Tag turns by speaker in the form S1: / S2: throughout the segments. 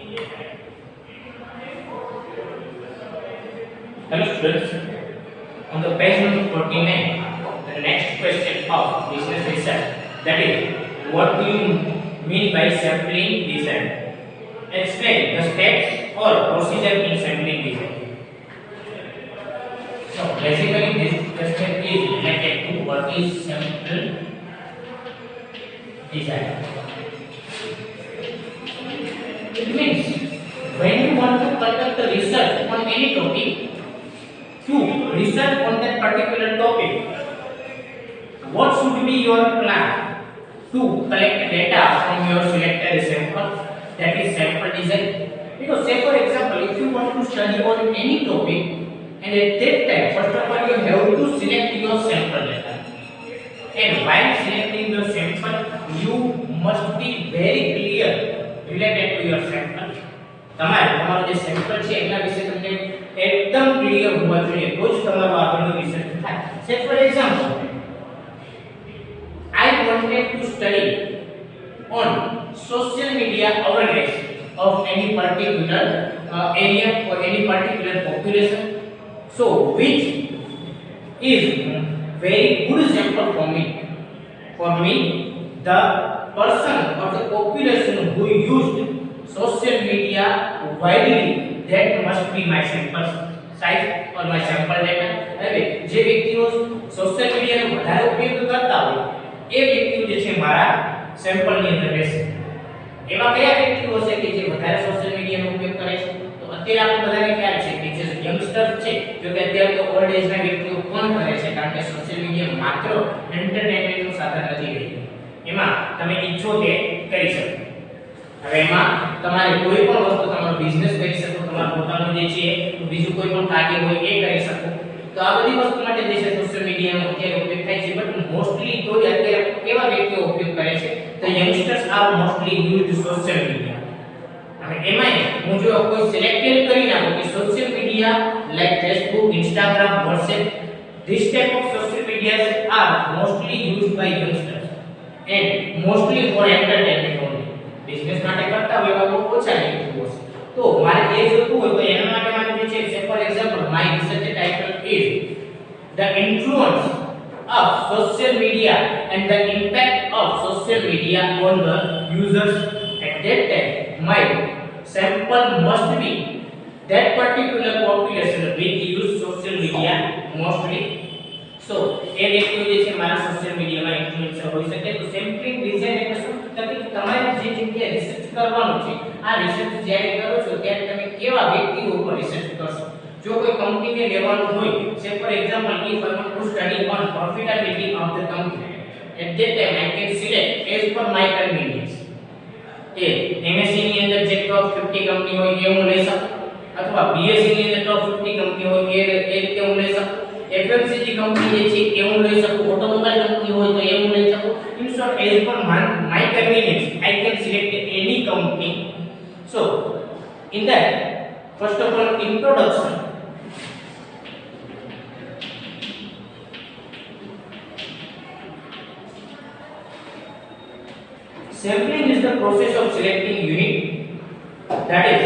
S1: Hello students, on the page number 49, the next question of business research, that is, what do you mean by sampling design? Explain the steps or procedure in sampling design. So basically this question is related to what is sample design. It means when you want to conduct the research on any topic, to research on that particular topic, what should be your plan to collect data from your selected sample, that is sample design. Because say for example, if you want to study on any topic, and at that time first of all you have to select your sample data, and while selecting your sample you must be very clear related to your sample. તમારો જે sample છે એના વિશે તમને એકદમ clear હોવા જોઈએ તો જ તમારો આગળનો રિસર્ચ થાય. સે for example, I wanted to study on social media awareness of any particular area or any particular population. So which is very good example for me. For me, the person or the population who used social media widely, that must be my sample size or my sample data. હવે જે વ્યક્તિઓ social મીડિયાનો વધારે ઉપયોગ કરતા હોય એ વ્યક્તિઓ જે છે મારા સેમ્પલની અંદર રહેશે. એવા કયા વ્યક્તિઓ હશે કે જે વધારે સોશિયલ મીડિયાનો ઉપયોગ કરે છે? તો અત્યારે આપણે બધાને ખ્યાલ છે કે જે યંગસ્ટર્સ છે, જો કે અત્યારે તો ઓલ્ડ એજના વ્યક્તિઓ કોણ કરે છે, કારણ કે સોશિયલ મીડિયા માત્ર એન્ટરટેનમેન્ટનું સાધન નથી રહ્યું. એમાં તમે ઈચ્છો તે કરી શકો. હવે એમાં તમારે કોઈ પણ વસ્તુ તમારો બિઝનેસ કરી શકો, તમારો પોતાનો જે છે બીજું કોઈ પણ કાર્ય હોય એ કરી શકો. તો આ બધી વસ્તુ માટે જે છે સોશિયલ મીડિયાનો અત્યારે ઉપયોગ થાય છે, બટ મોસ્ટલી તો અત્યારે કેવા વ્યક્તિઓ ઉપયોગ કરે છે? તો youngsters are mostly use social media. હવે એમાં હું જો કોઈ સિલેક્ટેડ કરી નાખું કે social media like Facebook, Instagram, WhatsApp, this type of social medias are mostly used by youngsters and mostly for entertainment only. Business માટે કરતા હોય એવા બહુ ઓછા વ્યક્તિઓ છે. તો મારે એ જોતું હોય તો એના માટે મારે જે છે સે for example my research title is the influence of social media and the impact of social media on the users at that time. My sample must be that particular population which use social media mostly. So એ વ્યક્તિઓ જે છે મારા social મીડિયામાં influencer હોઈ શકે. તો sampling design એટલે શું? કે તમારે જે જગ્યાએ રિસર્ચ કરવાનું છે, આ રિસર્ચ જ્યારે કરો છો ત્યારે તમે કેવા વ્યક્તિઓ ઉપર રિસર્ચ કરશો. જો કોઈ કંપનીને લેવાનું હોય, સે for example if I want to study on profitability of the company, at that time I can select as per my convenience. A MSc ની અંદર જે ટોપ 50 કંપની હોય એ હું લઈ શકું, અથવા BSc ની અંદર ટોપ 50 કંપની હોય એ રીતે હું લઈ શકું, FMCG કંપની જે છે એ હું લઈ શકું, ઓટોમોબાઈલ કંપની હોય તો એ હું લઈ શકું. In short, as per my convenience I can select any company. So in that, first of all, introduction. Sampling is the process of selecting unit, that is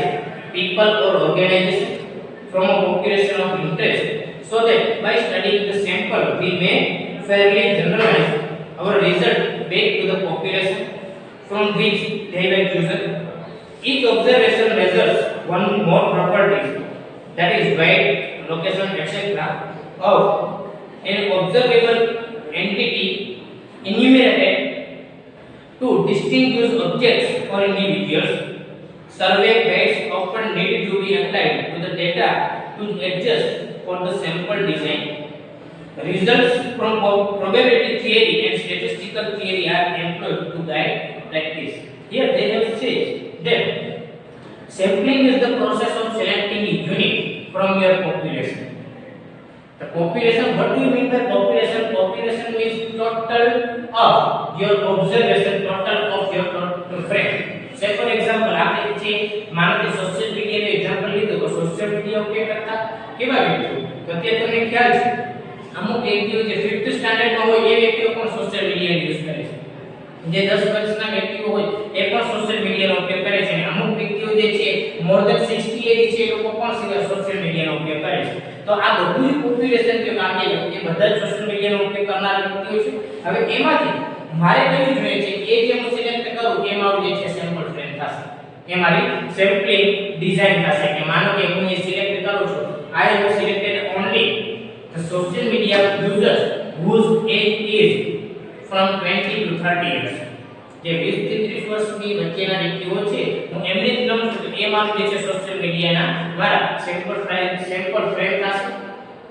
S1: people or organization, from a population of interest, so that by studying the sample we may fairly generalize our result back to the population from which they were chosen. Each observation measures one more properties, that is weight, location, etc. of an observable entity enumerated to distinguish objects or individuals. Survey weights often need to be applied to the data to adjust for the sample design. Results from probability theory and statistical theory are employed to guide practice. Here they have said that sampling is the process of selecting a unit from your population. The population, what do you mean by population? Population means total of your observation, total of your friend. Say for example, આપણે જે માનો કે social મીડિયાનો example લીધો તો social media ઉપયોગ કરતા કેવા વ્યક્તિઓ? તો અત્યારે તમને ખ્યાલ છે અમુક વ્યક્તિઓ જે 5th સ્ટાન્ડર્ડમાં હોય એ વ્યક્તિઓ પણ સોશિયલ મીડિયા યુઝ કરે છે. જે 10 વર્ષના વ્યક્તિઓ હોય એ પણ સોશિયલ મીડિયાનો ઉપયોગ કરે છે. અને અમુક વ્યક્તિઓ જે છે મોર ધેન 60 એજ છે એ લોકો પણ સોશિયલ મીડિયાનો ઉપયોગ કરે છે. તો આ બધું જ પોપ્યુલેશન કે કાંકે એ બધા જ સોશિયલ મીડિયાનો ઉપયોગ કરનાર વ્યક્તિઓ છે. હવે એમાંથી મારે કયું જોઈએ છે એ જે હું સિલેક્ટ કરું એ મારું જે છે સેમ્પલ ફ્રેમ થશે, એ મારી સેમ્પલિંગ ડિઝાઇન થશે. કે માનો કે હું એ સિલેક્ટ કરું છું, I have selected only the social media users whose age is from 20 to 30 years. જે 20 થી 30 વર્ષની વચ્ચેના વ્યક્તિઓ છે હું એમને જ લઉં છું. એ મારું જે છે સોશિયલ મીડિયાના મારા સેમ્પલ ફ્રેમ થશે.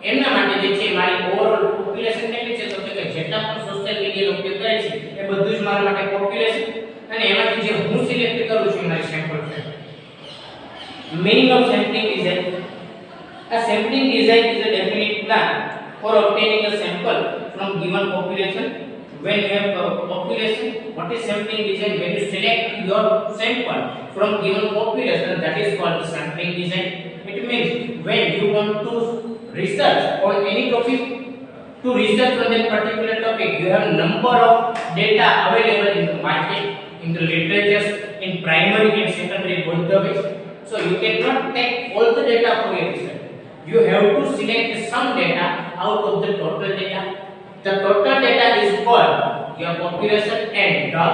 S1: એમના માટે જે છે મારી ઓવરઓલ પોપ્યુલેશન કેટલી છે, તો કે જેટલા પણ સોશિયલ મીડિયાનો ઉપયોગ કરે છે એ બધું જ મારા માટે પોપ્યુલેશન, અને એમાંથી જે હું સિલેક્ટ કરું છું મારી sample frame. Meaning of sampling design. A sampling design is a definite plan for obtaining a sample from given population. When you have a population, what is sampling design? When you select your sample from given population, that is called the sampling design. It means when you want to research on any topic, to research on that particular topic, you have number of data available in the market, in the literature, in primary and secondary both the ways. So you cannot take all the data for your research. You have to select some data out of the total data. The total data is called your population, and the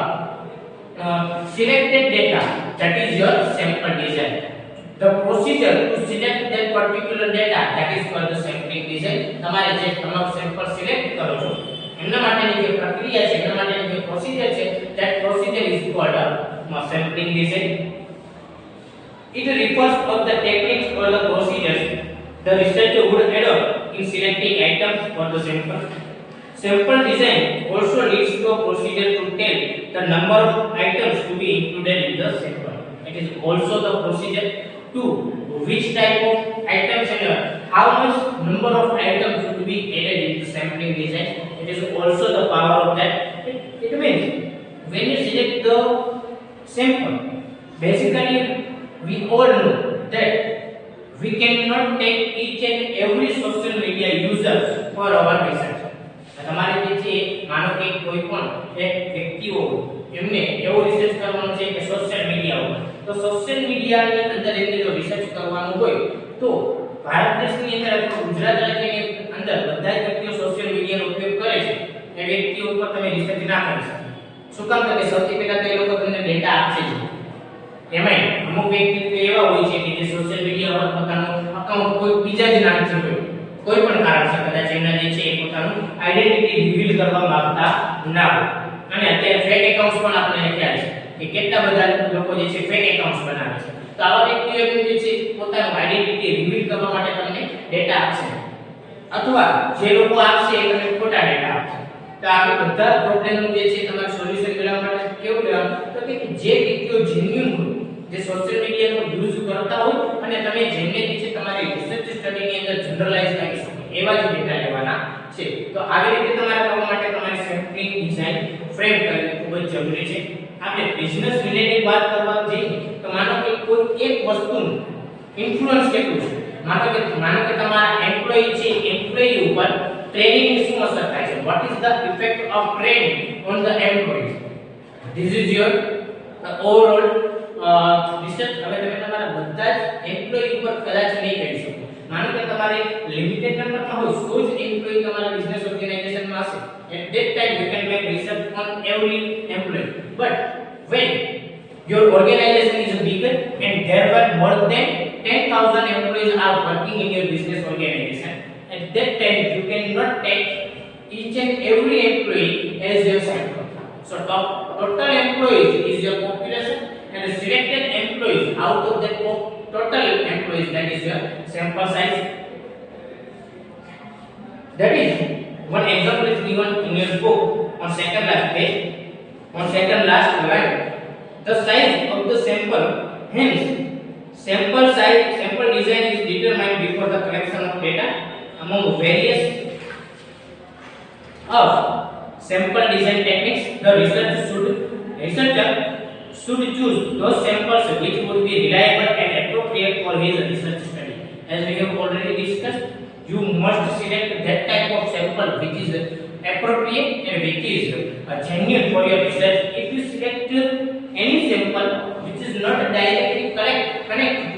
S1: selected data, that is your sample design. The procedure to select that particular data, that is called the sampling design. તમારે જે તમારું sample select કરો છો એના માટેની જે પ્રક્રિયા છે, એના માટેની જે પ્રોસિજર છે, that procedure is called sampling design. It refers to the techniques or the procedures the researcher would adopt in selecting items for the sample. Sample design also leads to a procedure to tell the number of items to be included in the sample. It is also the procedure to which type of items and how much number of items should be added in the sampling design. It is also the power of that. It means when you select the sample, basically we all know that we cannot take each and every social media users for our research. તમારે જે છે માનો કે કોઈ પણ એક વ્યક્તિઓ એમને એવો રિસર્ચ કરવાનો છે કે સોશિયલ મીડિયા ઉપર, તો સોશિયલ મીડિયાની અંદર એમને જો રિસર્ચ કરવાનું હોય તો ભારત દેશની અંદર અથવા ગુજરાત રાજ્યની અંદર બધા જ વ્યક્તિઓ સોશિયલ મીડિયાનો ઉપયોગ કરે છે. એ વ્યક્તિઓ ઉપર તમે રિસર્ચ ના કરી શકો. શું કામ? કે સૌથી પહેલા તો એ લોકો તમને ડેટા આપશે જ. એમાં અમુક વ્યક્તિ એવા હોય છે કે જે સોશિયલ મીડિયા પર પોતાનું અકાઉન્ટ કોઈ બીજા જ નામથી હોય, કોઈ પણ કારણસર કદાચ એમના જે છે એ પોતાનું આઈડેન્ટિટી રિવીલ કરવા માંગતા ના હોય. અને અત્યારે ફેક એકાઉન્ટ્સ પણ આપણે ખ્યાલ છે કે કેટલા બધા લોકો જે છે ફેક એકાઉન્ટ્સ બનાવે છે. તો આવા વ્યક્તિઓ જે છે પોતાનું આઈડેન્ટિટી રિવીલ કરવા માટે તમને ડેટા આપશે, અથવા જે લોકો આપશે એ તમને ખોટા ડેટા આપશે. તો આ બધા પ્રોબ્લેમ જે છે તમારે સોલ્યુશન મેળવવા માટે કેવું લેવાનું, તો કે જે વ્યક્તિઓ જેન્યુઇન હોય, જે સોશિયલ મીડિયાનો યુઝ કરતા હોય અને તમે જેમને જે છે તમારી રિસર્ચ સ્ટડીની અંદર જનરલાઈઝ કરી શકો એવા જ ડેટા લેવાના છે. તો આવી રીતે તમારે કરવા માટે તમારી સેમ્પલિંગ ડિઝાઇન ફ્રેમ કરવી ખૂબ જ જરૂરી છે. આપણે બિઝનેસ રિલેટેડ વાત કરવા જઈએ તો માનો કે કોઈ એક વસ્તુનું ઇન્ફ્લુઅન્સ કેટલું છે. માનો કે તમારા એમ્પ્લોયી છે, એમ્પ્લોયી ઉપર ટ્રેનિંગની શું અસર થાય છે. What is the effect of training on the employee. This is your overall research. હવે તમે તમારા બધા જ એમ્પ્લોયી ઉપર કદાચ નહીં કરી શકો. માનો કે તમારે લિમિટેડ નંબરમાં હોય 100 જ એમ્પ્લોયી તમારા બિઝનેસ ઓર્ગેનાઇઝેશનમાં હશે. At that time you can make research on every employee. But when your organization is bigger and there were more than 10,000 employees are working in your business organization, at that time you cannot take each and every employee as your sample. So total employees is your population, and the selected employees out of that total employees, that is your sample size. That is one example is given in your book on second last page, on second last line. The size of the sample, hence sample design is determined before the collection of data among various of sample design techniques. The researcher should choose those samples which would be reliable and appropriate for his research study. As we have already discussed, you must select that type of sample which is appropriate and which is genuine for your research. If you select any sample which is not directly connect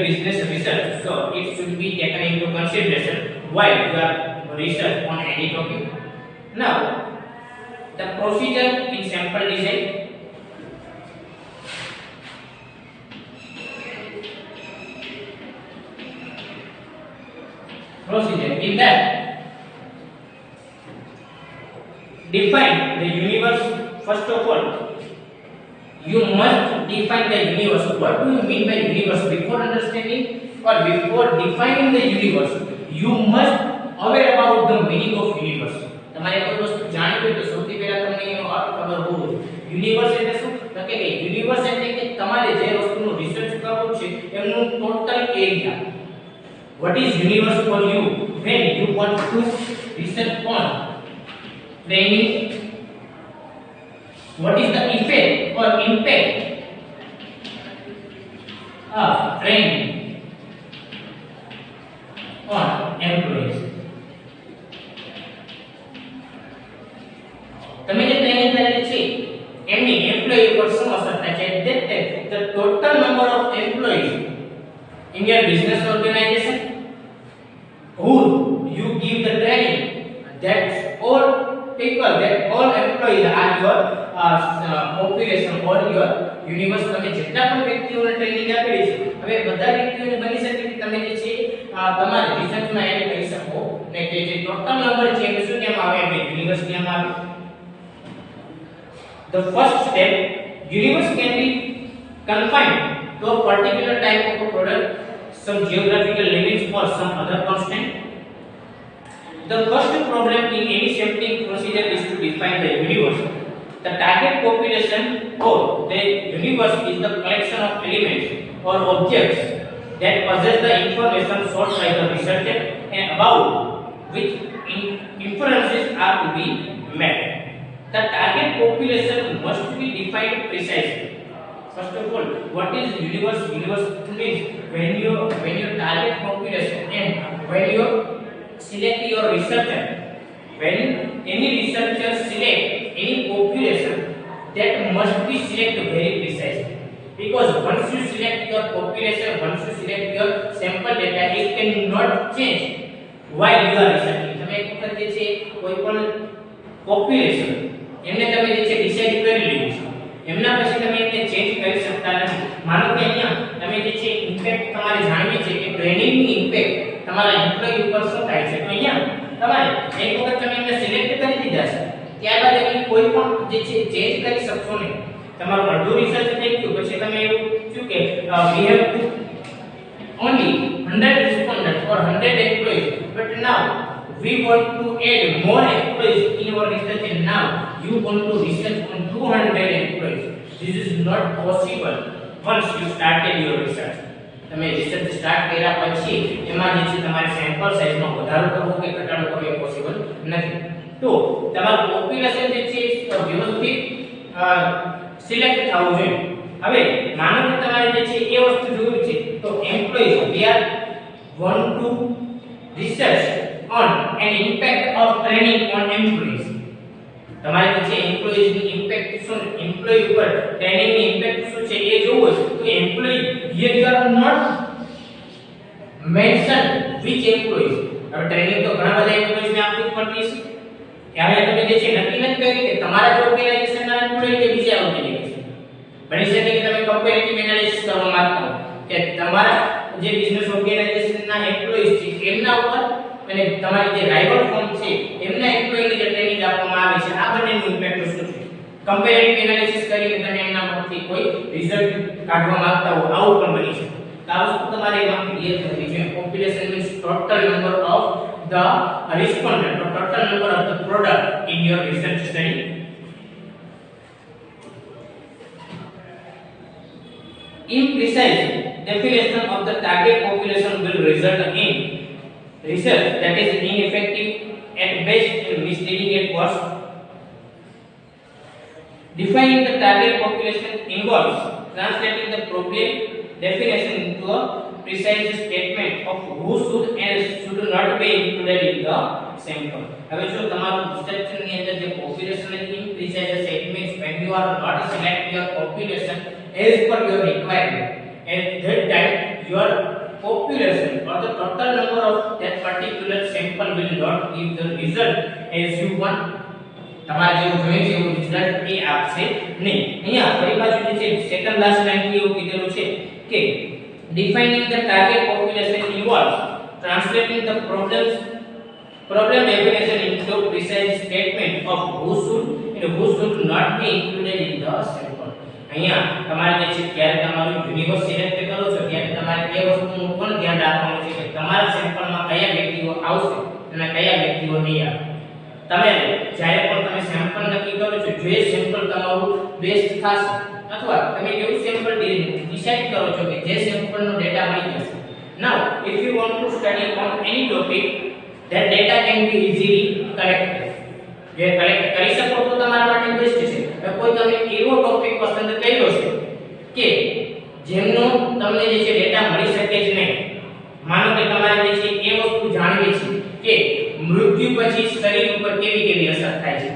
S1: business research, so it should be taken into consideration while you are research on any topic. Now, the procedure in sample design. Procedure in that, define the universe. First of all, you must define the universe. What do you mean by universe? Before understanding or before defining the universe, you must aware about the meaning of universe. તમારે કોઈ વસ્તુ જાણવી હોય તો સૌથી પહેલા તમને એનો અર્થ ખબર હોવો જોઈએ. યુનિવર્સ એટલે શું? તો કે યુનિવર્સ એટલે કે તમારે જે વસ્તુનું રિસર્ચ કરવું છે એમનું total area. What is universe for you when you want to research on training? What is the effect or impact of training on employees? તમે જે ટ્રેનિંગ કરેલી છે એમની એમ્પ્લોયી ઉપર શું અસર થાય છે? That the total number of employees in your business organization who you give the training, that's all people, that all employees are your population or your universe. તમે જેટલા પણ વ્યક્તિઓને ટ્રેનિંગ આપેલી છે, હવે બધા વ્યક્તિઓને બની શકે કે તમે જે છે તમારા રિસર્ચમાં એને કહી શકો ને કે જે ટોટલ નંબર છે એને શું કહેવામાં આવે? એમને યુનિવર્સ કહેવામાં આવે. The first step, universe can be confined to a particular type of a product, some geographical limits or some other constant. The first problem in any sampling procedure is to define the universe. The target population or the universe is the collection of elements or objects that possess the information sought by the researcher and about which inferences are to be made. The target population must be defined precisely. First of all, what is universe? Universe means when your target population and when you select your researcher, when any researcher select any population, that must be selected very precisely. Because once you select your population, once you select your sample data, it cannot change while you are researching. તમે એક વખત જે છે કોઈ પણ population એમને તમે જે છે ડિસાઈડ કરી લીધું છે, એમના પછી તમે એને ચેન્જ કરી શકતા નથી. માનો કે અહીંયા તમે જે છે ઇમ્પેક્ટ તમારે જાણવી છે કે ટ્રેનિંગની ઇમ્પેક્ટ તમારા એમ્પ્લોયી ઉપર શું થાય છે. તો અહીંયા તમારે એક વખત તમે એમને સિલેક્ટ કરી દીધા છે, ત્યારબાદ એની કોઈ પણ જે છે ચેન્જ કરી શકશો નહીં. તમારું અડધું રિસર્ચ થઈ ગયું પછી તમે એવું શું કે we have to only 100 respondents or 100 employees, but now we want to add more employees in our research and now you want to research on 200 employees. This is not possible once you started your research. તમે research start કર્યા પછી એમાં જે છે તમારે sample સાઈઝનો વધારો કરવો કે ઘટાડો કરવો એ પોસિબલ નથી. તો તમારું પોપ્યુલેશન જે છે વ્યવસ્થિત સિલેક્ટ થવું જોઈએ. હવે માનો કે તમારે જે છે એ વસ્તુ જોવી છે તો એમ્પ્લોયીઝ we are want to research on an impact of training on employees. તમારે જે છે એમ્પ્લોયીઝ ની ઇમ્પેક્ટ શું, એમ્પ્લોયી ઉપર ટ્રેનિંગ ની ઇમ્પેક્ટ શું છે એ જોવું છે. તો employee here you are not mention which employees. હવે ટ્રેનિંગ તો ઘણા બધા એમ્પ્લોયીઝ ને આપવી પડતી છે. ત્યારે તમે જે છે નક્કી નથી કરી કે તમારા જ ઓર્ગેનાઇઝેશનના એમ્પ્લોયી કે બીજા ઓર્ગેનાઇઝેશન. બની શકે કે તમે કમ્પેરેટિવ એનાલિસિસ કરવા માંગતા હો કે તમારા જે બિઝનેસ ઓર્ગેનાઇઝેશનના એમ્પ્લોયીઝ છે એમના ઉપર અને તમારી જે રાઇવલ ફર્મ છે એમના એમ્પ્લોયીને જે ટ્રેનિંગ આપવામાં આવે છે આ બંનેનું ઇમ્પેક્ટ શું છે. કમ્પેરેટિવ એનાલિસિસ કરીને તમે એમનામાંથી કોઈ રિઝલ્ટ કાઢવા માંગતા હો આવું પણ બની શકે. તો આ વસ્તુ તમારે એકદમ ક્લિયર કરવી જોઈએ. Population means total number of the respondent or total number of the product in your research study. Imprecise definition of the target population will result in research that is ineffective at best and misleading at worst. Defining the target population involves translating the problem definition into a precise statement of who should and should not be included in the sample. હવે જો તમારું description ની અંદર જે population is imprecise હશે, it means when you are not select your population as per your requirement, at that time your population or the total number of that particular sample will not give the result as you want. તમારે જેવું જોઈએ છે એવું result એ આપશે નહીં. અહીંયા ફરી પાછું જે છે સેકન્ડ લાસ્ટ લાઈન એવું કીધેલું છે કે defining the target population involves translating the problem definition into precise statement of who should not be included in the sample. અહીંયા તમારે જે છે ત્યારે તમારું યુનિવર્સ સિલેક્ટ કરો છો ત્યારે તમારે એ વસ્તુનું પણ ધ્યાન રાખવાનું છે કે તમારા સેમ્પલમાં કયા વ્યક્તિઓ આવશે અને કયા વ્યક્તિઓ નહીં આવે. તમે જ્યારે પણ તમે સેમ્પલ નક્કી કરો છો જે સેમ્પલ તમારું બેસ્ટ થશે અથવા તમે એવું સેમ્પલ ડિસાઈડ કરો છો કે જે સેમ્પલનો ડેટા મળી જશે. Now if you want to study on any topic that data can be easily collected. જે કલેક્ટ કરી શકો તો તમારા માટે બેસ્ટ છે. હવે કોઈ તમે એવો ટોપિક પસંદ કર્યો છે કે જેમનો તમને જે છે ડેટા મળી શકે જ નહીં. માનો કે તમારે જે છે એ વસ્તુ જાણવી છે કે મૃત્યુ પછી શરીર ઉપર કેવી અસર થાય છે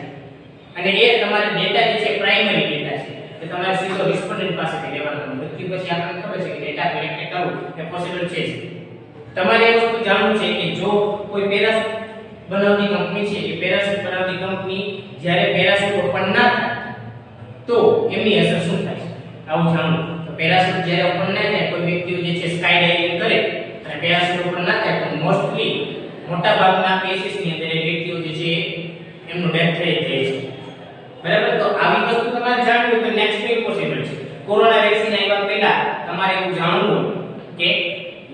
S1: અને એ તમારે ડેટા જે છે પ્રાઇમરી ડેટા છે કે તમારે સીધો રિસ્પોન્ડન્ટ પાસેથી લેવાનો. મૃત્યુ પછી આપણને ખબર છે કે ડેટા કલેક્ટ કરવું એ પોસિબલ છે જ. તમારે એ વસ્તુ જાણવું છે કે જો કોઈ પેરાશૂટ બનાવતી કંપની છે એ પેરાશૂટ બનાવતી કંપની જ્યારે પેરાશૂટ ઓપન ના થાય તો એમની અસર શું થાય છે આવું જાણવું. તો પેરાશૂટ જ્યારે ઓપન ના થાય કોઈ વ્યક્તિઓ જે છે સ્કાય ડાઇવિંગ કરે અને પેરાશૂટ ઓપન ના થાય તો મોસ્ટલી મોટા ભાગના કેસીસની અંદર એ વ્યક્તિઓ જે છે એમનું ડેથ થઈ જાય છે. બરાબર. તો આવી વસ્તુ તમારે જાણવી તો નેક્સ્ટ ઇમ્પોસિબલ છે. કોરોના વેક્સિન આવ્યા પહેલા તમારે એવું જાણવું કે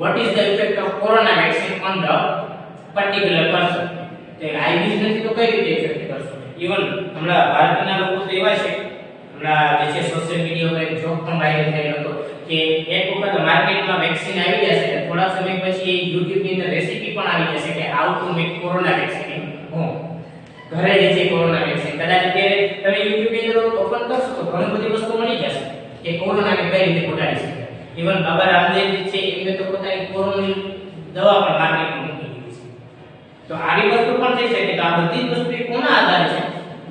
S1: what is the effect of corona vaccine on the particular person. તે આઈવીસ નથી તો કઈ રીતે ઇફેક્ટ કરશે. ઇવન હમણાં ભારતના લોકો તો એવા છે હમણાં જે છે સોશિયલ મીડિયા પર જોક પણ વાયરલ થયેલો હતો કે એક વખત માર્કેટમાં વેક્સિન આવી જશે તો થોડા સમય પછી YouTube ની અંદર રેસીપી પણ આવી જશે કે how to make corona vaccine home. ઘરે જે છે કોરોના વેક્સિન કદાચ અત્યારે તમે YouTube ની અંદર ઓપન કરશો તો ઘણી બધી વસ્તુ મળી જશે કે કોરોનાને કઈ રીતે ઘટાડી શકાય. ઇવન બાબા રામદેવ જે છે એમને તો પોતાની કોરોનાની દવા પણ માર્કેટમાં મૂકી દીધી છે. તો આવી વસ્તુ પણ થઈ શકે. તો આ બધી જ વસ્તુ કોના આધારે છે?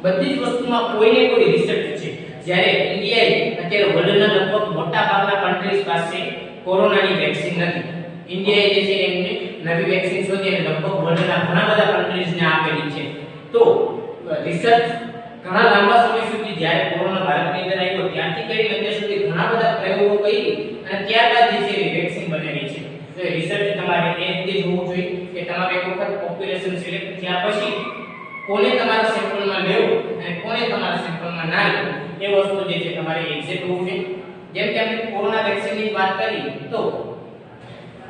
S1: બધી જ વસ્તુમાં કોઈને કોઈ રિસર્ચ છે. જ્યારે ઇન્ડિયાએ અત્યારે વર્લ્ડના લગભગ મોટા ભાગના કન્ટ્રીઝ પાસે કોરોનાની વેક્સિન નથી. ઇન્ડિયાએ જે છે એમને નવી વેક્સિન શોધી અને લગભગ વર્લ્ડના ઘણા બધા કન્ટ્રીઝને આપેલી છે. તો રિસર્ચ ઘણા લાંબા સમય સુધી જ્યારે કોરોના ભારતની અંદર આવ્યો ત્યારથી કરીને અત્યાર સુધી ઘણા બધા પ્રયોગો કરી અને ત્યારબાદ જે છે વેક્સિન બનેલી છે. તો રિસર્ચ તમારે એ રીતે જોવું જોઈએ કે તમારે એક વખત પોપ્યુલેશન સિલેક્ટ થયા પછી કોને તમારા સેમ્પલમાં લેવું અને કોને તમારા સેમ્પલમાં ના લેવું એ વસ્તુ જે છે તમારે એક્ઝેક્ટ હોવું જોઈએ. જેમ કે આપણે કોરોના વેક્સિનની વાત કરી તો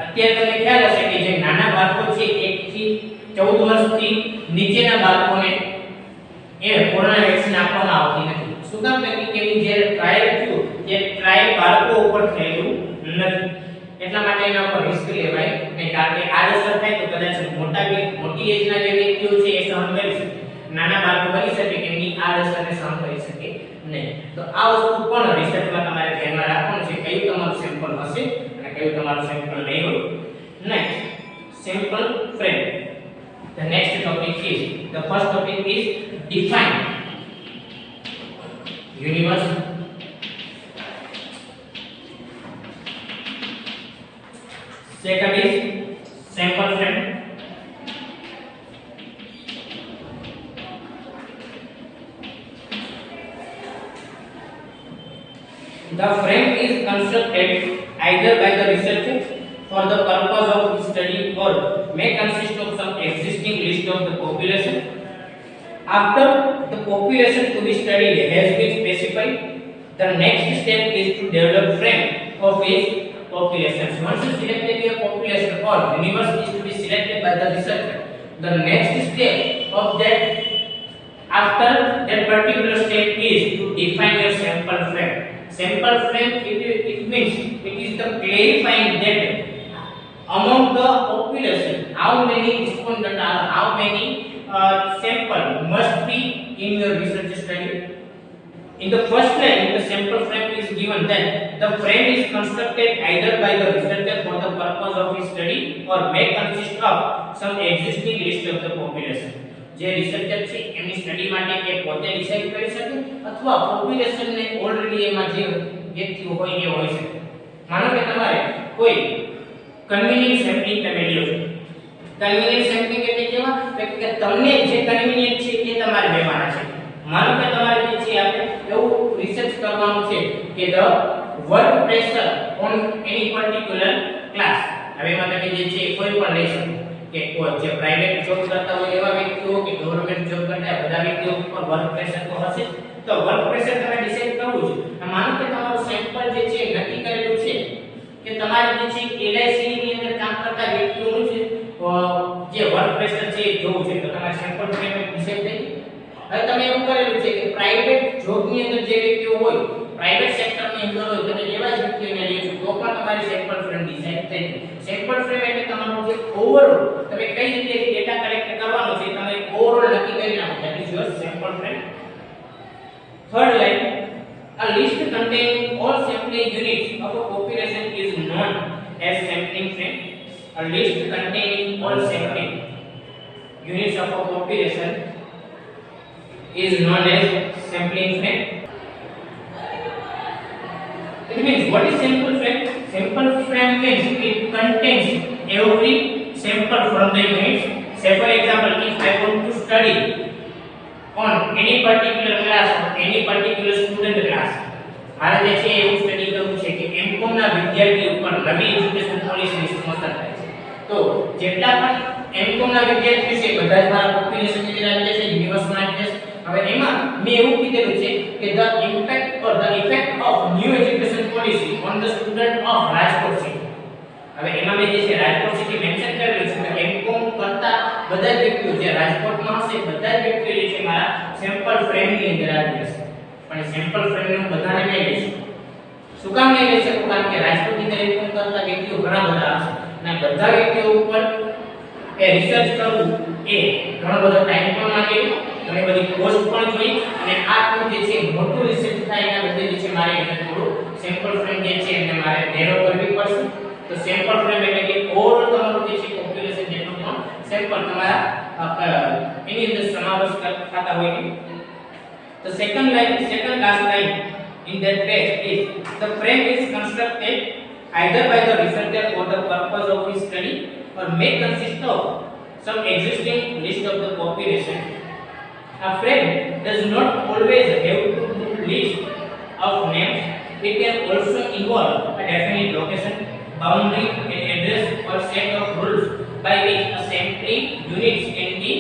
S1: અત્યારે તમને ખ્યાલ હશે કે જે નાના બાળકો છે 1 થી 14 વર્ષથી નીચેના બાળકોને એ કોરોના વેક્સિન આપવામાં આવતી નથી. શું કામ? કે જે ટ્રાયલ થયું એ ટ્રાયલ બાળકો ઉપર થયેલું નથી. એટલા માટે એના ઉપર રિસ્ક લેવાય નહીં. કારણ કે આડઅસર થાય તો કદાચ મોટી એજના જે વ્યક્તિઓ છે એ સહન કરી શકે. નાના બાળકો બની શકે કે એની આડઅસરને સહન કરી શકે નહીં. તો આ વસ્તુ પણ રિસર્ચમાં તમારે ધ્યાનમાં રાખવાનું છે કયું તમારું સેમ્પલ હશે અને કયું તમારું સેમ્પલ નહીં હોય. Next sample frame. The next topic is the first topic is define universe. Second is sample frame. The frame is constructed either by the researcher for the purpose of study or may consist of some existing list of the population. After the population to be studied has been specified, the next step is to develop frame of each population. Once you selected your population or universe is to be selected by the researcher, the next step of that after that particular step is to define your sample frame. Sample frame it means it is the clarifying that among the population how many respondents are, how many sample must be in your research study. In the first line the sample frame is given that the frame is constructed either by the researcher for the purpose of his study or may consist of some existing list of the population. જે researcher છે એમની study માટે એ પોતે decide કરી શકે અથવા population ને already એમાં જે વ્યક્તિઓ હોય એ હોઈ શકે. માનો કે તમારે કોઈ કન્વીનિયન્ટ સેમ્પલિંગ તમે લ્યો છો. કન્વીનિયન્ટ સેમ્પલિંગ એટલે કેવા કે તમને જે કન્વીનિયન્ટ છે એ તમારે લેવાના છે. માનો કે તમારે જે છે આપણે એવું રિસર્ચ કરવાનું છે કે the work pressure on any particular class. હવે એમાં તમે જે છે કોઈ પણ લઈ શકો કે કોઈ જે પ્રાઇવેટ જોબ કરતા હોય એવા વ્યક્તિઓ કે ગવર્નમેન્ટ જોબ કરતા હોય બધા વ્યક્તિઓ પર વર્ક પ્રેશર તો હશે. તો વર્ક પ્રેશર તમે ડિસાઈડ કરવું છે. માનો કે તમારું સેમ્પલ જે છે નક્કી કરેલું છે કે તમારે જે છે LIC ની અંદર કામ કરતા વ્યક્તિઓનું છે જે વર્ક પ્રેશર છે એ જોવું છે. તો તમારે સેમ્પલ ફ્રેમ ડિસાઈડ થઈ. હવે તમે એવું કરેલું છે કે પ્રાઇવેટ જોબ ની અંદર જે વ્યક્તિઓ હોય પ્રાઇવેટ સેક્ટર ની અંદર હોય તમે એવા જ વ્યક્તિઓને લ્યો છો તો પણ તમારી સેમ્પલ ફ્રેમ ડિસાઈડ થઈ. સેમ્પલ ફ્રેમ એટલે તમારું જે ઓવરઓલ તમે કઈ જગ્યાએથી ડેટા કલેક્ટ કરવાનો છે તમે ઓવરઓલ નક્કી કરી નાખો. That is your sample frame. Third line, a list containing all sampling units of a population is known as sampling frame. A list containing all sampling units of a population is known as sampling frame. It means what is sample frame? Sample frame means it contains every sample from the units. Say for example, if I want to study on any particular class or any particular student class, મારે જે છે એવું study કરવું છે કે MCOM ના વિદ્યાર્થી ઉપર નવી એજ્યુકેશન પોલિસી વિશે અસર થાય છે. તો જેટલા પણ MCOM ના વિદ્યાર્થીઓ છે બધા જ મારા પોપ્યુલેશન ની અંદર આવી જશે, યુનિવર્સમાં આવી જશે. હવે એમાં મેં એવું કીધેલું છે કે the impact or the effect of new education policy on the student of Rajkot city. હવે એમાં મેં જે છે રાજકોટ સિટી મેન્શન કરેલું છે કે MCOM કરતા બધા જ વ્યક્તિઓ જે રાજકોટમાં હશે બધા જ વ્યક્તિઓ જે છે મારા સેમ્પલ ફ્રેમ ની અંદર આવી જશે. પણ સેમ્પલ ફ્રેમ નું બધાને નહીં લઈ શકું. શું કામ નહીં લઈ શકું? કારણ કે રાજકોટની અંદર MCOM કરતા વ્યક્તિઓ ઘણા બધા હશે અને બધા વ્યક્તિઓ ઉપર એ રિસર્ચ કરવું એ ઘણો બધો ટાઈમ પણ માંગે, ઘણી બધી કોસ્ટ પણ જોઈ અને આ જે છે મોટું રિસર્ચ થાય એના બદલે જે છે મારે એને થોડું સેમ્પલ ફ્રેમ જે છે એને મારે નેરો કરવી પડશે. તો સેમ્પલ ફ્રેમ એટલે કે ઓવરઓલ તમારું જે છે પોપ્યુલેશન જેટલું પણ સેમ્પલ તમારા એની અંદર સમાવેશ થતા હોય છે. The second last line in that page is the frame is constructed either by the researcher for the purpose of his study or may consist of some existing list of the population. A frame does not always have to list of names. It can also involve a definite location, boundary, an address or set of rules by which a sampling units can be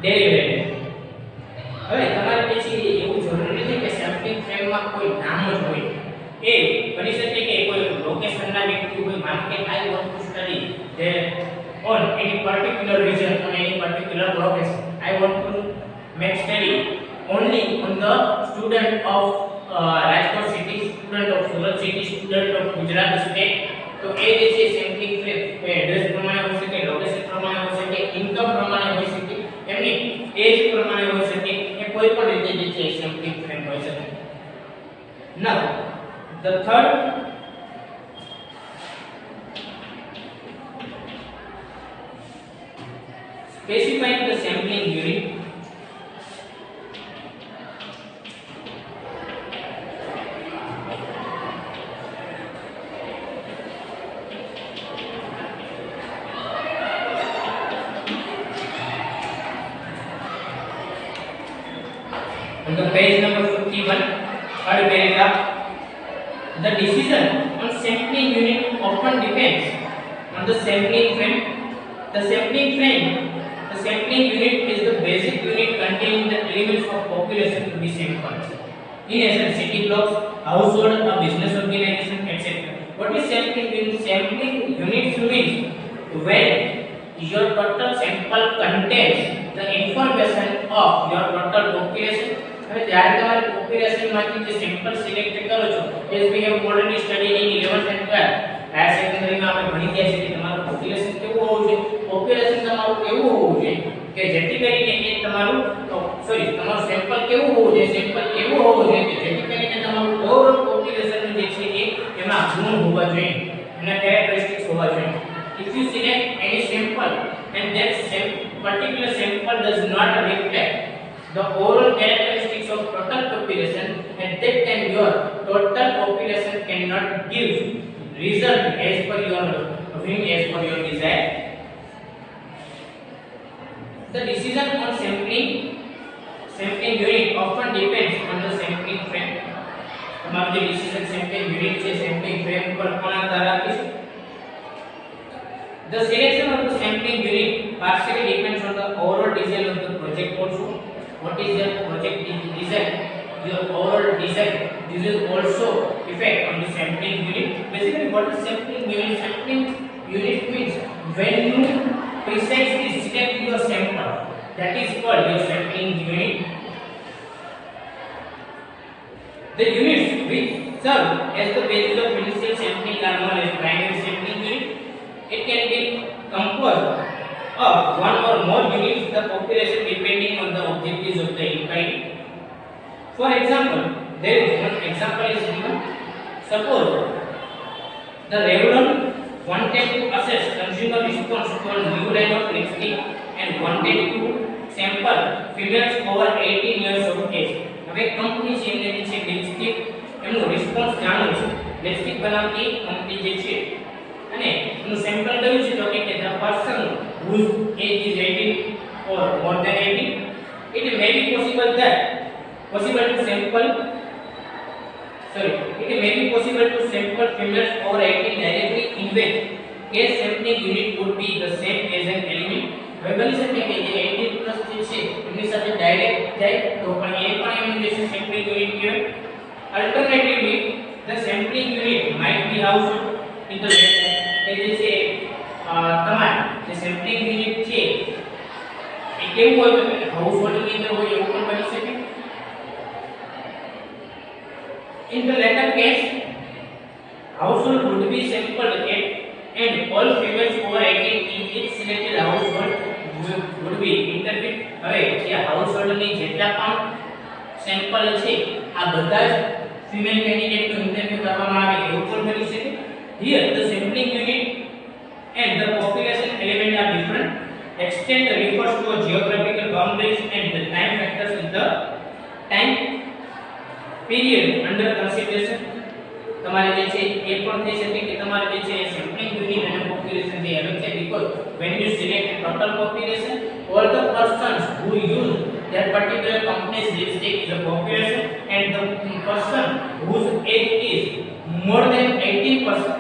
S1: deliberated. હવે તમારે પછી એવું જરૂરી નથી કે sampling ફ્રેમમાં કોઈ નામ જ હોય. એ બની શકે કે કોઈ લોકેશનના વ્યક્તિ હોય. માનો કે I want to study they on any particular region on any particular location. I want to make study only on the student of Rajkot city, student of Surat city, student of Gujarat state. તો એ જે છે સેમ્પલિંગ ફ્રેમ એડ્રેસ પ્રમાણે હોઈ શકે, location પ્રમાણે હોઈ શકે, income પ્રમાણે હોઈ શકે, એમની એજ પ્રમાણે હોઈ શકે, કોઈ પણ રીતે જે છે સેમ્પલિંગ ફ્રેમ હોઈ શકે. Now the third specifying the sampling unit. On the page number 51, third paragraph, the decision on sampling unit often depends on the sampling frame. The sampling unit is the basic unit containing the elements of population to be sampled. In essence, city blocks, household, a business organization, etc. What is sampling unit? Sampling units means when your total sample contains the information of your total population. હવે જ્યારે તમારે population માંથી જે sample select કરો છો, as we have already studied in 11th and 12th, higher સેકન્ડરીમાં આપણે ભણી ગયા છે કે તમારું પોપ્યુલેશન કેવું હોવું જોઈએ. પોપ્યુલેશન તમારું એવું હોવું જોઈએ કે જેથી કરીને એ તમારું તમારું સેમ્પલ કેવું હોવું જોઈએ, સેમ્પલ એવું હોવું જોઈએ કે જેથી કરીને તમારું ઓવરઓલ પોપ્યુલેશન જે છે એ એમાં ગુણ હોવા જોઈએ, એના કેરેક્ટરિસ્ટિક્સ હોવા જોઈએ. If you select any sample and that particular sample does not reflect the overall characteristics of total population, at that time your total population cannot give result as per your view, as per your desire. The decision on sampling unit often depends on the sampling frame. તમારું જે decision sampling unit છે sampling frame પર કોણ આધાર રાખે છે? The selection of the sampling unit partially depends on the overall design of the project also. What is your project design? Your overall design. This is also effect on the sampling unit. Basically, what is sampling unit? Sampling unit means when you precisely select your sample, that is called your sampling unit. The units which serve as the basis of initial sampling are known as primary sampling unit. It can be composed of one or more units, the population depending on the objectives of the inquiry. For example, there is one example is given. Suppose the Revlon wanted to assess consumer response to a new line of lipstick and wanted to sample females over 18 years of age. હવે company છે એમને જે છે lipstick એમનો response જાણવો છે. Lipstick બનાવતી company જે છે અને એનું સેમ્પલ કર્યું છે તો કે the person whose age is 18 or more than 18, it may be possible to sample females over 18 directly in which case sampling unit would be the same as an element. હવે બની શકે કે જે 18 પ્લસ જે છે એમની સાથે ડાયરેક્ટ જાય તો પણ એ પણ એનું જે સેમ્પલિંગ યુનિટ કહેવાય. Alternatively, the sampling unit might be housed in the latter કે જે છે તમારે જે સેમ્પલિંગ યુનિટ છે એ કેવું હોય તો હાઉસહોલ્ડની અંદર હોય એવું પણ બની શકે. In the latter case, household would be sampled and all females over 18 in each selected household would be interviewed. હવે જે હાઉસહોલ્ડની જેટલા પણ સેમ્પલ છે આ બધા જ ફિમેલ કેન્ડિડેટનું ઇન્ટરવ્યુ કરવામાં આવે એવું પણ બની શકે. Here the sampling unit and the population element are different. Extent refers to geographical boundaries and the time factors in the time period under consideration. તમારે જે છે એ પણ થઈ શકે કે તમારે જે છે સેમ્પલિંગ યુનિટ અને પોપ્યુલેશન જે અલગ છે because when you select total population, all the persons who use that particular company's lipstick is a population and the person whose age is more than 18%,